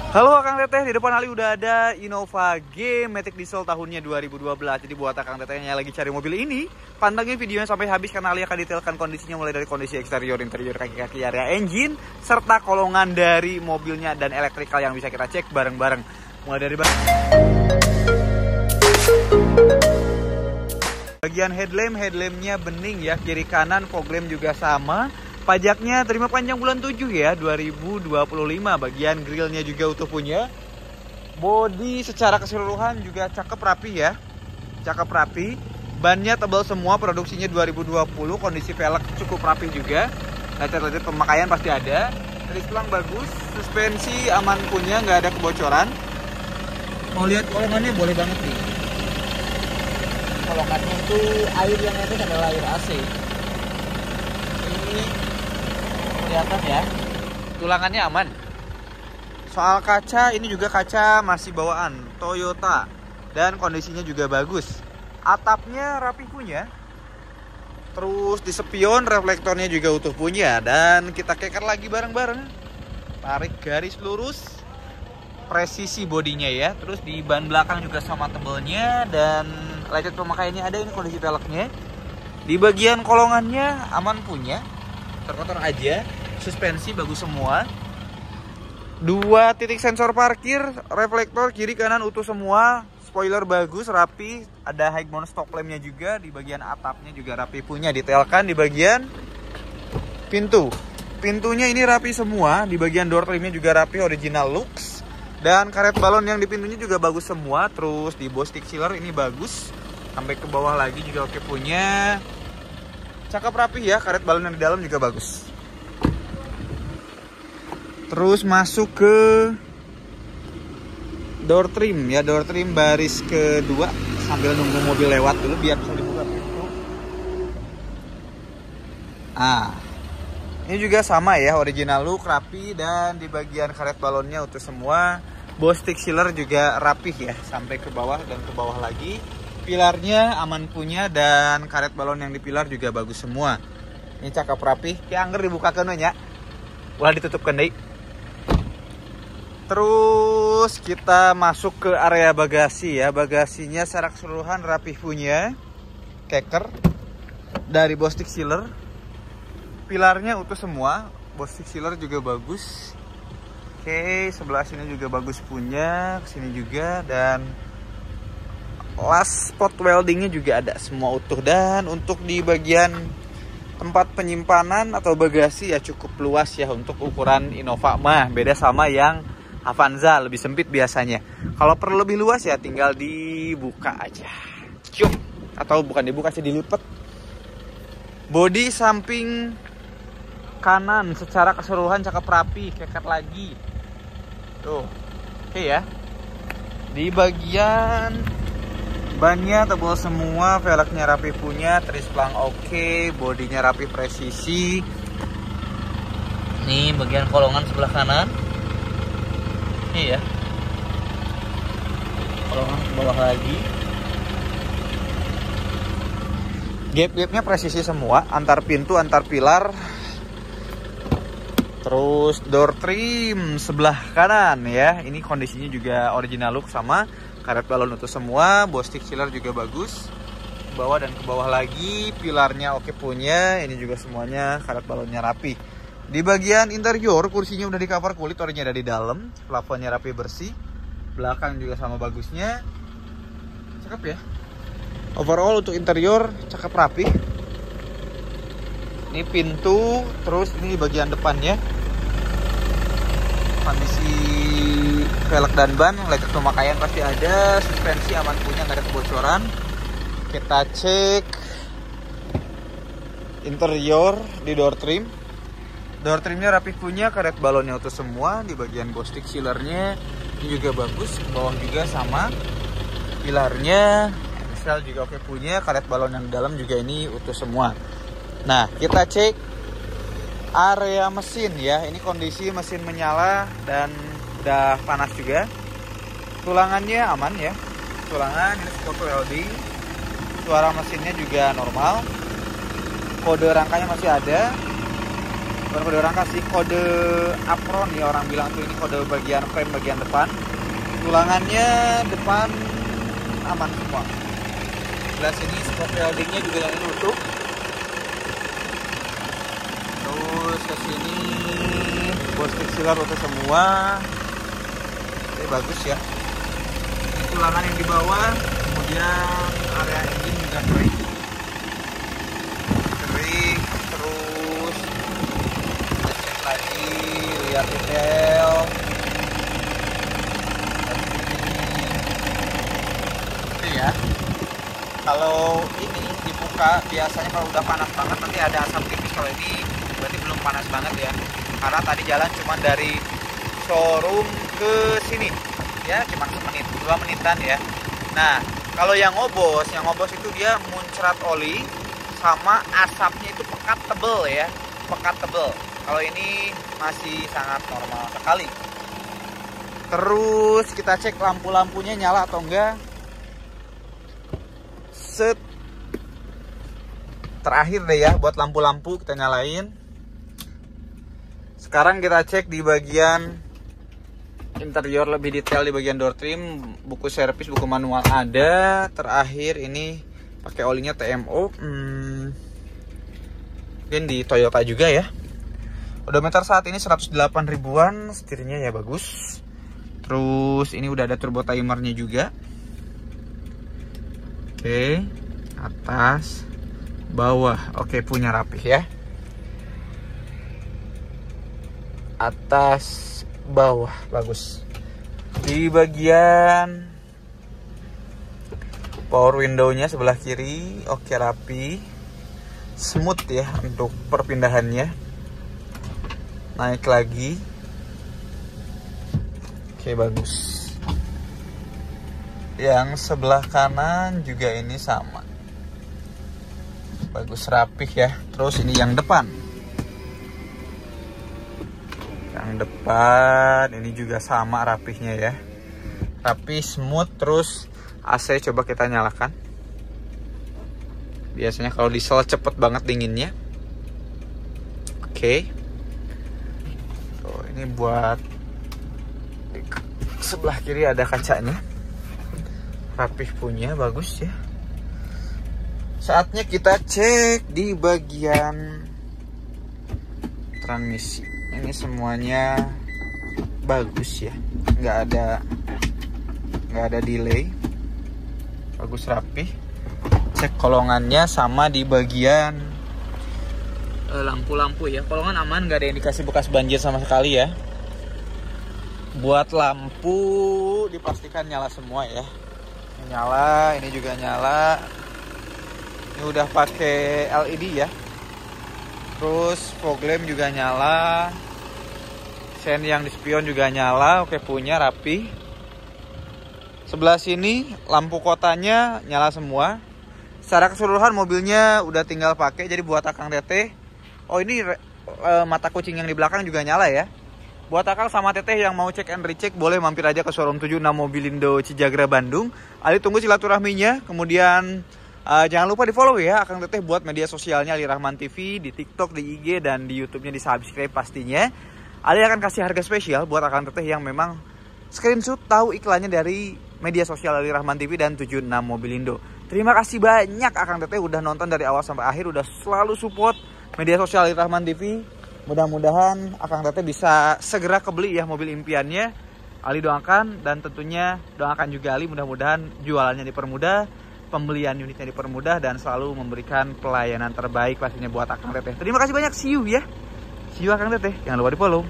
Halo Akang Teteh, di depan Ali udah ada Innova G Matic Diesel tahunnya 2012. Jadi buat Akang Teteh yang lagi cari mobil ini, pantengin videonya sampai habis karena Ali akan detailkan kondisinya mulai dari kondisi eksterior, interior, kaki-kaki, area engine, serta kolongan dari mobilnya dan elektrikal yang bisa kita cek bareng-bareng. Mulai dari bagian headlampnya bening ya, kiri kanan fog lamp juga sama. Pajaknya terima panjang bulan 7 ya, 2025. Bagian grillnya juga utuh punya. Bodi secara keseluruhan juga cakep rapi ya. Cakep rapi. Bannya tebal semua, produksinya 2020. Kondisi velg cukup rapi juga. Lecet-lecet pemakaian pasti ada. Tris pelang bagus. Suspensi aman punya, nggak ada kebocoran. Mau lihat kolongannya boleh banget nih. Kolongannya itu air yang ada adalah air AC. Ini kelihatan ya, tulangannya aman. Soal kaca, ini juga kaca masih bawaan Toyota dan kondisinya juga bagus. Atapnya rapi punya. Terus di spion reflektornya juga utuh punya. Dan kita keker lagi bareng-bareng. Tarik garis lurus, presisi bodinya ya. Terus di ban belakang juga sama tebelnya. Dan lecet pemakaiannya ada, ini kondisi velgnya. Di bagian kolongannya aman punya, terkotor aja. Suspensi bagus semua. 2 titik sensor parkir, reflektor kiri kanan utuh semua. Spoiler bagus, rapi. Ada high mount stop lampnya juga. Di bagian atapnya juga rapi punya. Detailkan di bagian pintu. Pintunya ini rapi semua. Di bagian door trimnya juga rapi, original looks. Dan karet balon yang di pintunya juga bagus semua. Terus di bawah stick sealer ini bagus. Sampai ke bawah lagi juga oke punya. Cakep rapi ya, karet balon yang di dalam juga bagus. Terus masuk ke door trim ya, door trim baris kedua. Sambil nunggu mobil lewat dulu biar bisa dibuka pintu. Ini juga sama ya, original look, rapi. Dan di bagian karet balonnya utuh semua. Bawah stick sealer juga rapih ya, sampai ke bawah dan ke bawah lagi. Pilarnya aman punya dan karet balon yang di pilar juga bagus semua. Ini cakep rapih. Kayak angger dibuka ke ya. Ulah ditutupkan deh. Terus kita masuk ke area bagasi ya. Bagasinya secara keseluruhan rapih punya. Keker dari bawah stick sealer. Pilarnya utuh semua. Bawah stick sealer juga bagus. Oke, sebelah sini juga bagus punya. Kesini juga. Dan last spot weldingnya juga ada, semua utuh. Dan untuk di bagian tempat penyimpanan atau bagasi ya cukup luas ya untuk ukuran Innova mah. Beda sama yang Avanza, lebih sempit biasanya. Kalau perlu lebih luas ya tinggal dibuka aja. Cium. Atau bukan dibuka sih, dilipat. Bodi samping kanan secara keseluruhan cakep rapi, keker lagi. Tuh. Oke ya. Di bagian bannya tebal semua, velgnya rapi punya, tris pelang oke, bodinya rapi presisi. Nih bagian kolongan sebelah kanan. Nih ya. Kolongan ke bawah lagi. Gap-gapnya presisi semua, antar pintu, antar pilar. Terus door trim sebelah kanan ya. Ini kondisinya juga original look sama. Karet balon utuh semua, bawah stick sealer juga bagus. Bawah dan ke bawah lagi, pilarnya oke punya. Ini juga semuanya karet balonnya rapi. Di bagian interior, kursinya udah di cover kulit, orinya ada di dalam. Plafonnya rapi bersih. Belakang juga sama bagusnya. Cakep ya. Overall untuk interior cakep rapi. Ini pintu, terus ini di bagian depannya. Kondisi velg dan ban, lecet pemakaian pasti ada. Suspensi aman punya, nggak ada kebocoran. Kita cek interior di door trim. Door trimnya rapi punya, karet balonnya utuh semua. Di bagian bawah stick sealernya ini juga bagus. Ke bawah juga sama. Pilarnya misal juga oke punya, karet balon yang di dalam juga ini utuh semua. Nah, kita cek area mesin ya. Ini kondisi mesin menyala dan udah panas juga. Tulangannya aman ya. Tulangan ini spot welding. Suara mesinnya juga normal. Kode rangkanya masih ada. bukan kode rangka sih, kode apron ya orang bilang tuh, ini kode bagian frame bagian depan. Tulangannya depan aman semua. Sebelah sini spot weldingnya juga yang ini utuh. Terus ke sini bos fixer utuh semua. Oke, bagus ya. Ini tulangan yang di bawah, kemudian area engine juga kering. Terus kita cek lagi, lihat detail. Oke ya. Kalau ini dibuka, biasanya kalau udah panas banget nanti ada asap tipis. Kalau ini berarti belum panas banget ya, karena tadi jalan cuma dari showroom ke sini ya cuma semenit, 2 menitan ya. Nah, kalau yang ngobos itu dia muncrat oli sama asapnya itu pekat tebel ya, pekat tebel. Kalau ini masih sangat normal sekali. Terus kita cek lampu-lampunya nyala atau enggak. Terakhir deh ya, buat lampu-lampu kita nyalain. Sekarang kita cek di bagian interior lebih detail, di bagian door trim, buku servis, buku manual ada. Terakhir ini pakai olinya TMO. Mungkin di Toyota juga ya. Odometer saat ini 108 ribuan, setirnya ya bagus. Terus ini udah ada turbo timernya juga. Oke, atas, bawah, oke punya rapih ya. Atas, bawah, bagus. Di bagian power window-nya sebelah kiri, oke rapi, smooth ya untuk perpindahannya. Naik lagi, oke bagus. Yang sebelah kanan juga ini sama, bagus rapih ya. Terus ini yang depan, ini juga sama rapihnya ya, rapi, smooth. Terus AC coba kita nyalakan. Biasanya kalau diesel cepet banget dinginnya. Oke. Tuh, ini buat di sebelah kiri ada kacanya, rapih punya, bagus ya. Saatnya kita cek di bagian transmisi. Ini semuanya bagus ya, nggak ada delay, bagus rapih. Cek kolongannya sama di bagian lampu-lampu ya, kolongan aman, nggak ada indikasi bekas banjir sama sekali ya. Buat lampu dipastikan nyala semua ya. Ini nyala, ini juga nyala. Ini udah pakai LED ya. Terus fog lamp juga nyala. Sen yang di spion juga nyala, oke punya rapi. Sebelah sini lampu kotanya nyala semua. Secara keseluruhan mobilnya udah tinggal pakai. Jadi buat Akang Teteh, oh ini mata kucing yang di belakang juga nyala ya. Buat Akang sama Teteh yang mau cek and recheck, boleh mampir aja ke showroom 76 Mobilindo Cijagra Bandung. Ali tunggu silaturahminya. Kemudian jangan lupa di follow ya Akang Teteh buat media sosialnya Ali Rahman TV, di TikTok, di IG, dan di YouTube-nya di subscribe pastinya. Ali akan kasih harga spesial buat Akang Teteh yang memang screenshot tahu iklannya dari media sosial Ali Rahman TV dan 76 Mobilindo. Terima kasih banyak Akang Teteh udah nonton dari awal sampai akhir, udah selalu support media sosial Ali Rahman TV. Mudah-mudahan Akang Teteh bisa segera kebeli ya mobil impiannya. Ali doakan, dan tentunya doakan juga Ali mudah-mudahan jualannya dipermudah, pembelian unitnya dipermudah, dan selalu memberikan pelayanan terbaik pastinya buat Akang Teteh. Terima kasih banyak, see you ya. See you Akang Teteh, jangan lupa di follow.